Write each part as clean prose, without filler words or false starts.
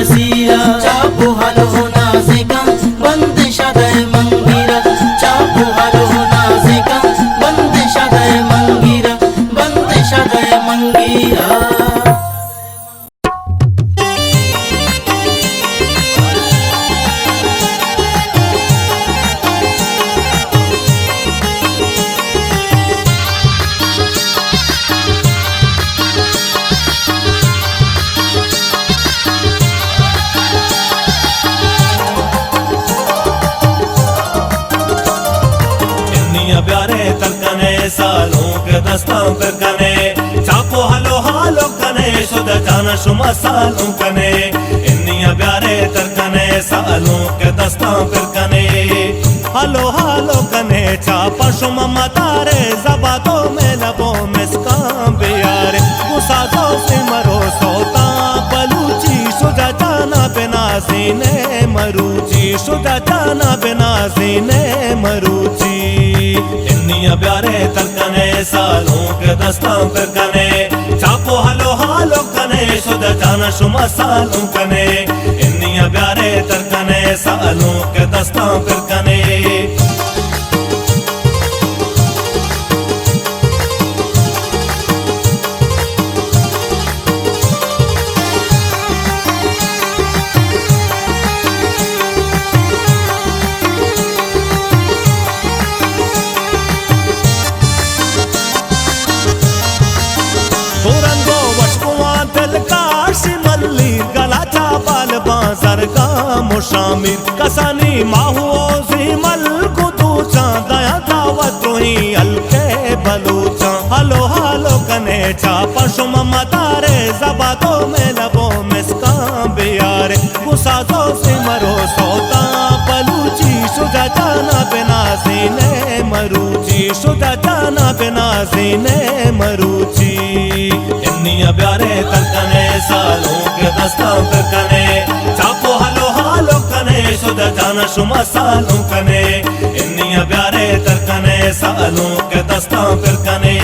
Basira Chapo hello नाज़िका बंद शदय मंगीरा Chapo hello नाज़िका बंद शदय मंगीरा बंद शदय मंगीरा। प्यारे तलकने सालों के दस्तां पर कने चापो हलो हालो कने शुद्ध जाना शुमा सालों कने इन्निया प्यारे तलकने सालों के दस्तां पर कने हलो हालो कने चापा शुमा मतारे जबातो में लबो मिसकां बियारे गुस्सा दो से मरो सोता बलूची शुद्ध जाना बिना सीने मरूची शुद्ध जाना बिना सीने मरूची। इन्निया प्यारे तलकने सालों के दस्तां पर कने चापो हलो हालो कने शुद्ध जाना शुमा सालों कने इन्निया प्यारे तलकने सालों के दस्तां पर कने। मुशामिर कसानी माहुओ ज़िमल कुतूचा दया दावत रोही अलके बलूचा हलो हालो कने चापा शुमा मतारे जबातो में लबो मिसकां बियारे गुस्सा दो से मरो सोता बलूची शुदा जाना बिना सीने मरूची शुदा जाना बिना सीने मरूची। इन्निया प्यारे तलकने सालों के दस्तां पर कने चापो हलो हालो कने शुद्ध जाना शुमा सालों कने इन्निया प्यारे तलकने सालों के दस्तां पर कने।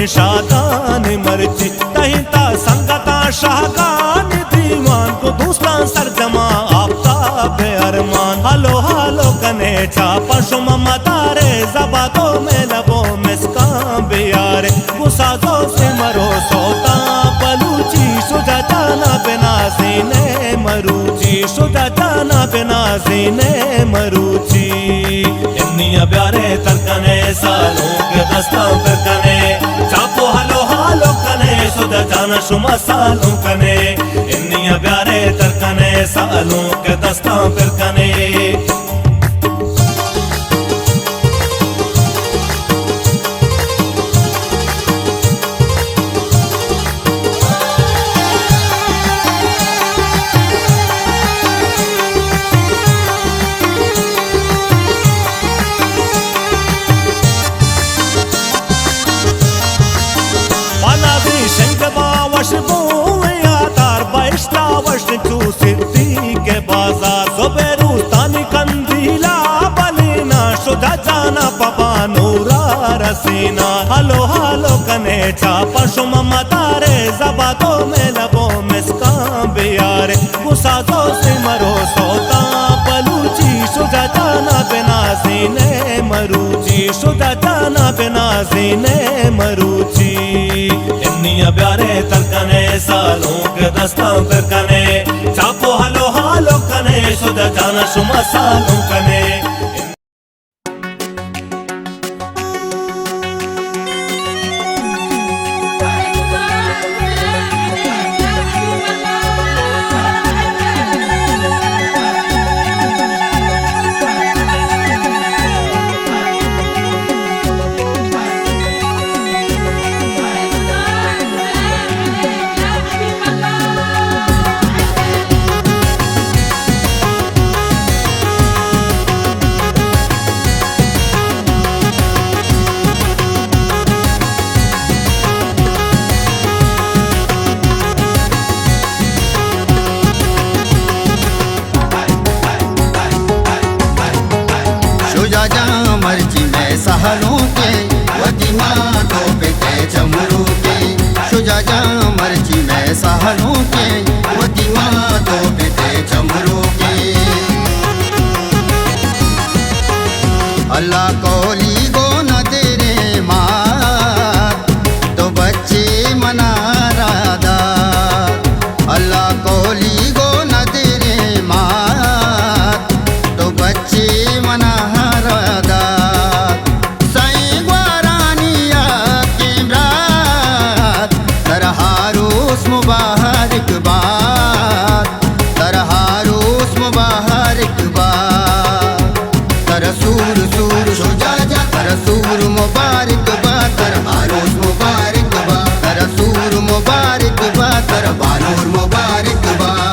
शादान मर्ची तहिता संगता शाहगान दीवान को दूसरा सरजमा आफ्ताब अरमान हलो हालो कने चापा शुमा मतारे जबातो में लबो मिसकां बियारे गुस्सा दो से मरो सोता बलूची शुदा जाना बिना सीने मरूची शुदा जाना बिना सीने मरूची। इन्निया प्यारे तलकने सालों के दस्तां पर कने चापो हलो हालो कने शुद्ध जाना शुमा सालों कने इन्निया प्यारे तलकने सालों के दस्तां पर कने। के बाजार ज़ुबैरुस्तानी कंदीला बलीना शुदा जाना पपा नूरा रसीना हलो हालो कने चापा शुमा मतारे जबातो में लबो मिसकां बियारे गुस्सा दो से मरो सोता बलूची शुदा जाना बिना सीने मरूची शुदा जाना बिना सीने मरूची। इन्निया प्यारे तलकने सालों के दस्तां पर कने चापो हलो हालो कने शुदा जाना शुमा सालों कने। सहलों के, वो दिमागों पे थे चमरों के। अल्लाह कौली गो न दे रे मात, तो बच्चे मना रादा। अल्लाह कौली गो न दे रे मात, तो बच्चे मना रादा। साईं ग्वारानिया के रात, तरहारोस मुबारक बात, तरहारोस मुबारक बात। तरसूर सूर शुजा जा, तरसूर मुबारक बात, तरहारोस मुबारक बात, तरसूर मुबारक बात, तरबानूर मुबारक बात।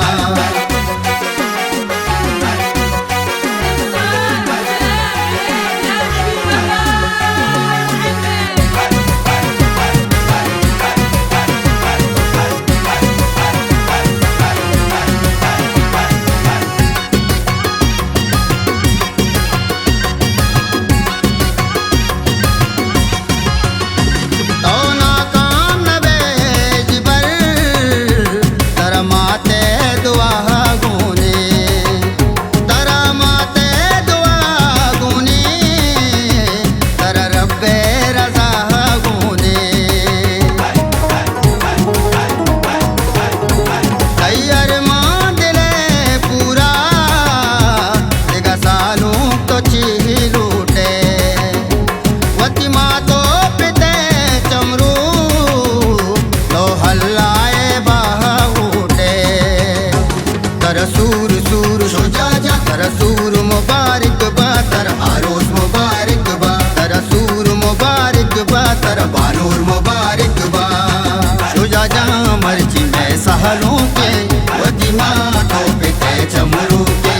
तरसूर सूर शुजा जा, तरसूर मुबारक बात, तरहारोस मुबारक बात, तरसूर मुबारक बात, तरबानूर मुबारक बात। शुजा जा मर्जी में सहलों के, वो दिमागों पे थे चमरों के।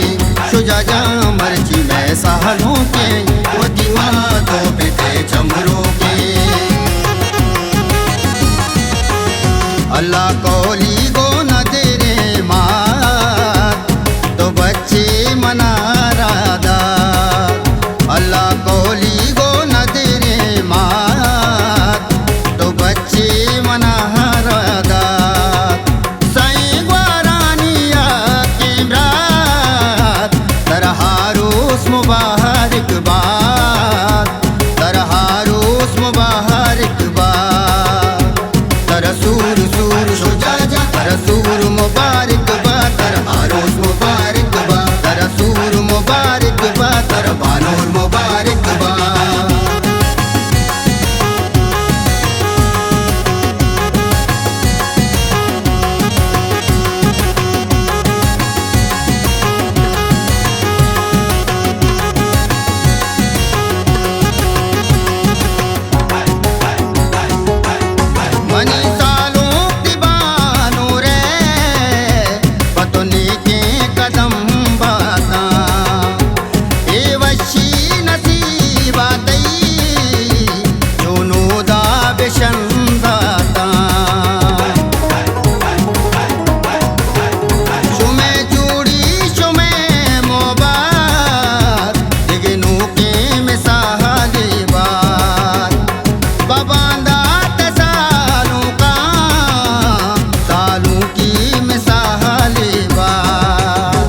शुजा जा मर्जी में सहलों के, वो दिमागों पे थे चमरों के। अल्लाह कौली गो न दे रे मात, तो बच्चे मना रादा। अल्लाह कौली गो न दे रे मात, तो बच्चे मना रादा। साईं ग्वारानिया के रात, तरहारोस मुबारक बात, तरहारोस मुबारक बात। तरसूर सूर शुजा जा, तरसूर मुबारक बात, तरहारोस मुबारक बात, तरसूर मुबारक बात, तरबानूर मुबारक बात। मनी सालों दीवानों रे, पतनी के कदम बाता। ए वशी नसीबा दई, दोनों दा बेशंदाता। शुमे चूड़ी शुमे मोबार, दिगनों के मिसाले बार। बाबांदा सालों का, सालों की मिसाले बात।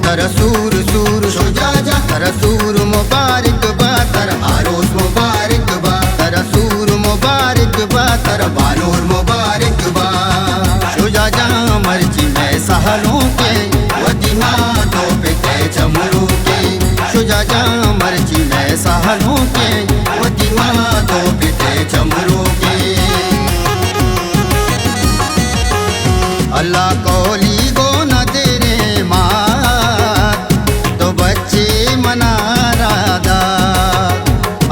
तरसूर सूर शुजा जा, तरसूर मुबारक बात, तरहारोस मुबारक बात, तरसूर मुबारक बात, तरबानूर मुबारक बात। शुजा जा मर्जी में सहलों के, वो दिमागों पे थे चमरों के। शुजा जा मर्जी में सहलों के, वो दिमागों पे थे चमरों के। अल्लाह कौली गो न दे रे मात, तो बच्चे मना रादा।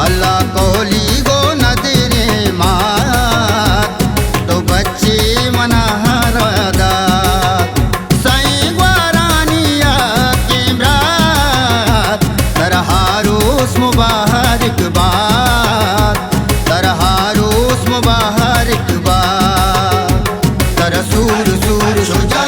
अल्लाह कौली गो न दे रे मात, तो बच्चे मना रादा। साईं ग्वारानिया के रात, तरहारोस मुबारक बात, तरहारोस मुबारक बात। तरसूर सूर शुजा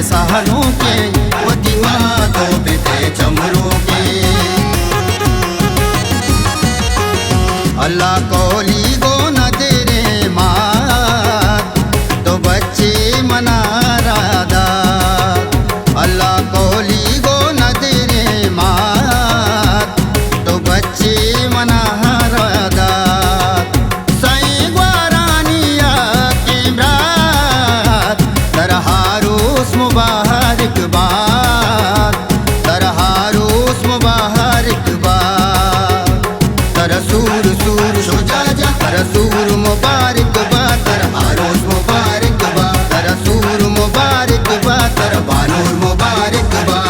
सालों के वो दिमागों पे थे चमरों के। अल्लाह कोली गो न दे रे मात तो बच्चे मना रादा। अल्लाह कोली गो न दे रे मात तो बच्चे मना रादा। सई ग्वारानिया के रात तरहारोस मुबारक बात, तरहारोस मुबारक बात। तरसूर सूर शुजा जा तरसूर मुबारक बात, तरहारोस मुबारक बात। तरसूर मुबारक बात, तरबानूर मुबारक बात।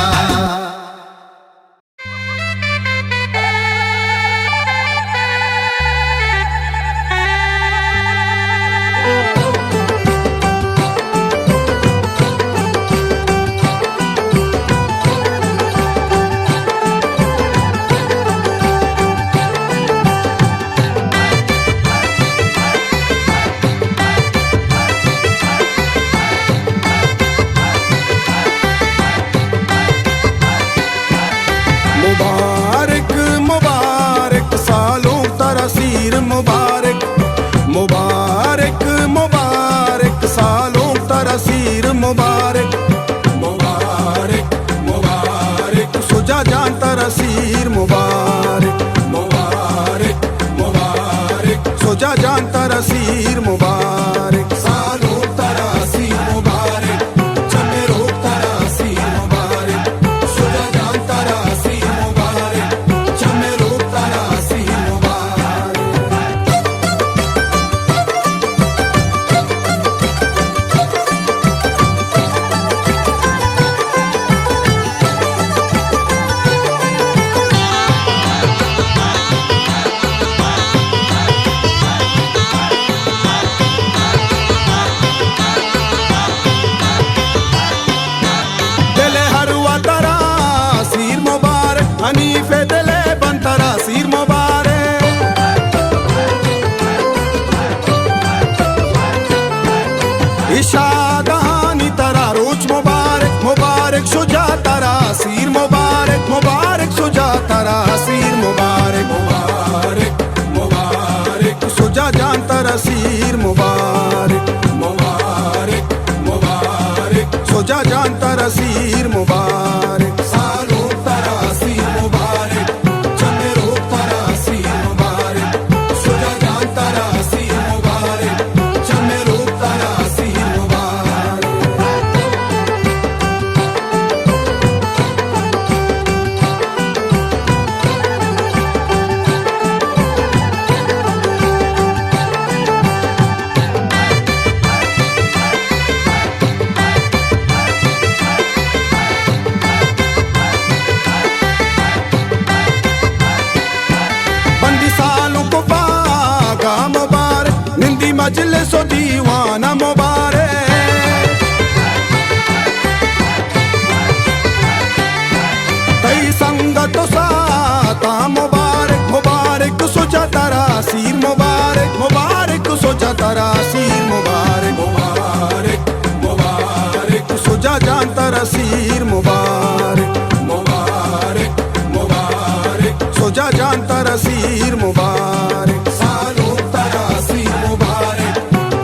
मुबारक मुबारक सालों तरसीर मुबारक, मुबारक मुबारक सालों तरसीर मुबारक। मुबारक मुबारक सुजा जान तरसीर मुबारक, मुबारक मुबारक सुजा जान तरसीर मुबारक। सालों तरसीर मुबारक, चमेरो तरसीर मुबारक। सुजा जान तरसीर मुबारक, चमेरो तरसीर मुबारक। दिले हरवा तरासीर मुबारक, हनीफे दिले बन तरासीर मुबारक। इशादहानी तरा रोज मुबारक, मुबारक शुजा तरासीर मुबारक। मुबारक शुजा तरासीर मुबारक, मुबारक मुबारक शुजा जान तरसीर मुबारक। मुबारक मुबारक शुजा जान तरसीर मुबारक। सालों तरसीर मुबारक, चमेरो तरसीर मुबारक। शुजा जान तरसीर मुबारक, चमेरो तरसीर मुबारक। बंदी सालों को बागा मुबारक, निंदी मजलिस ओ दीवाना मुबारक। तई संगत साता मुबारक, मुबारक सुजा तरासीर मुबारक। मुबारक सुजा तरासीर मुबारक, मुबारक मुबारक सुजा जान तरसीर मुबारक। मुबारक मुबारक सुजा जान तरसीर मुबारक। सालों तरसीर मुबारक,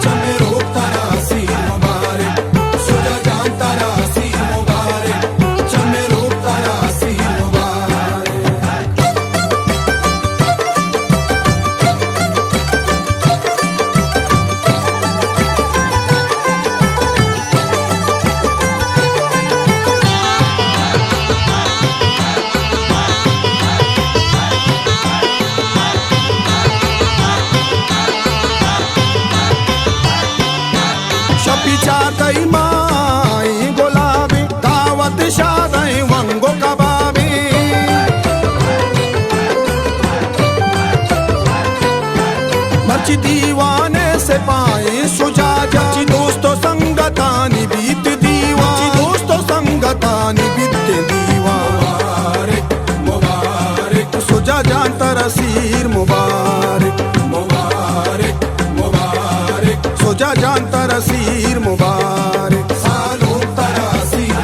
चमेरो तरसीर मुबारक। सुजा जान तरसीर मुबारक, चमेरो तरसीर मुबारक। शपी चातई माई गुलाबी, दावत शादई वंगो कबाबी। मर्ची दीवाने से पाए सुजा जाची, दोस्तों संगतानी बीत दीवा। दोस्तों संगतानी बीत दीवा। मुबारक मुबारक सुजा जान तरसीर मुबारक। मुबारक मुबारक सुजा जान तरसीर मुबारक। सालों तरसीर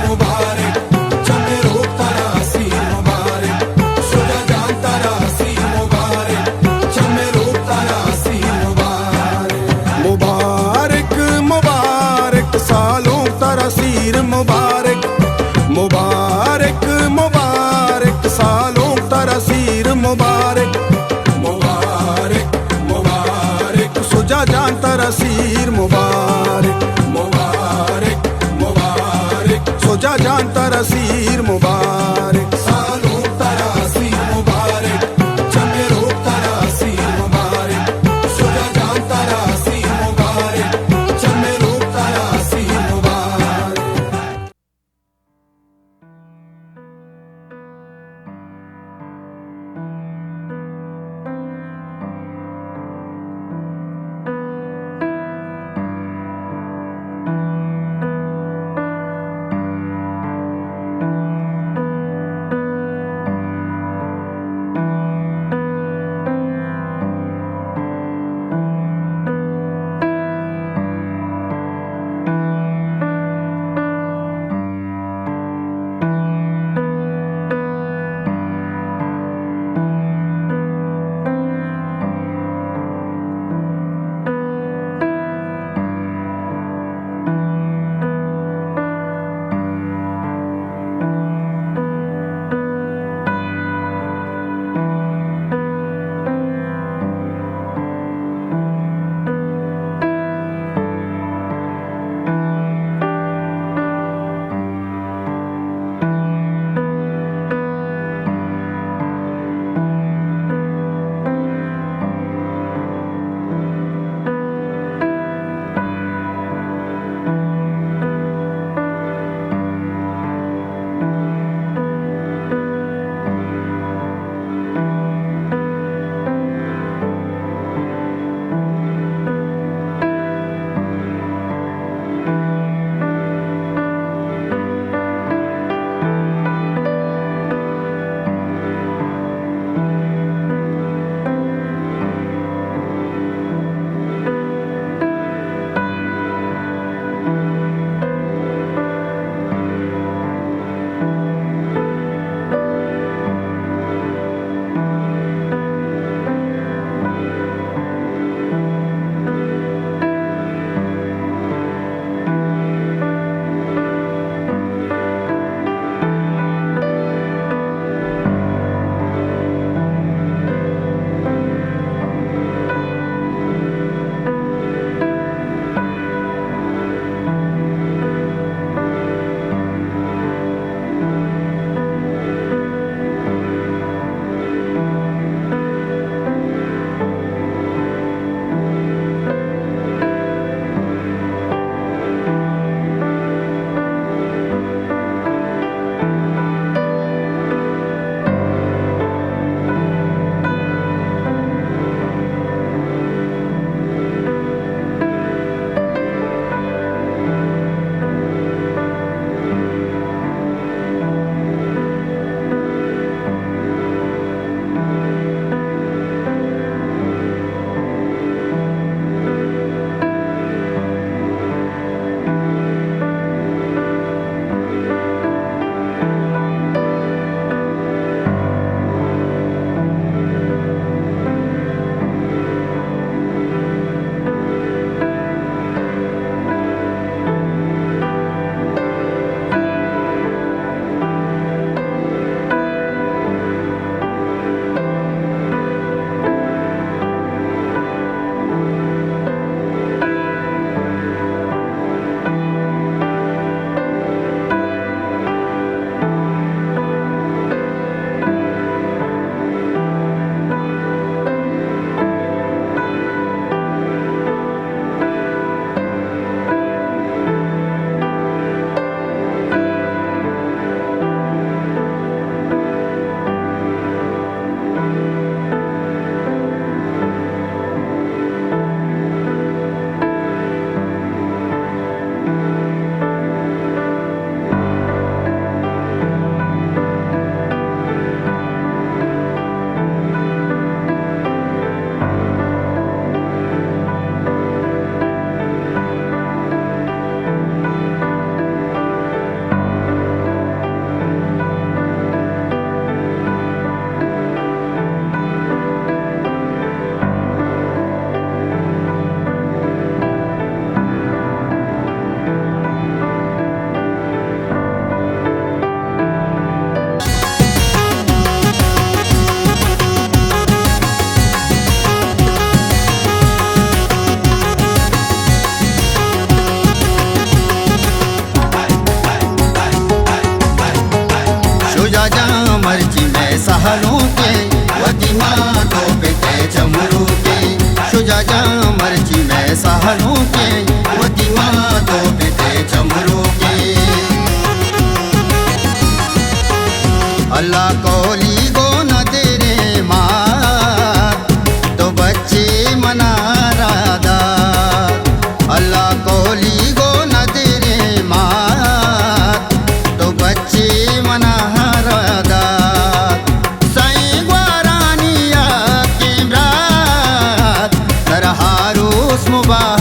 मुबारक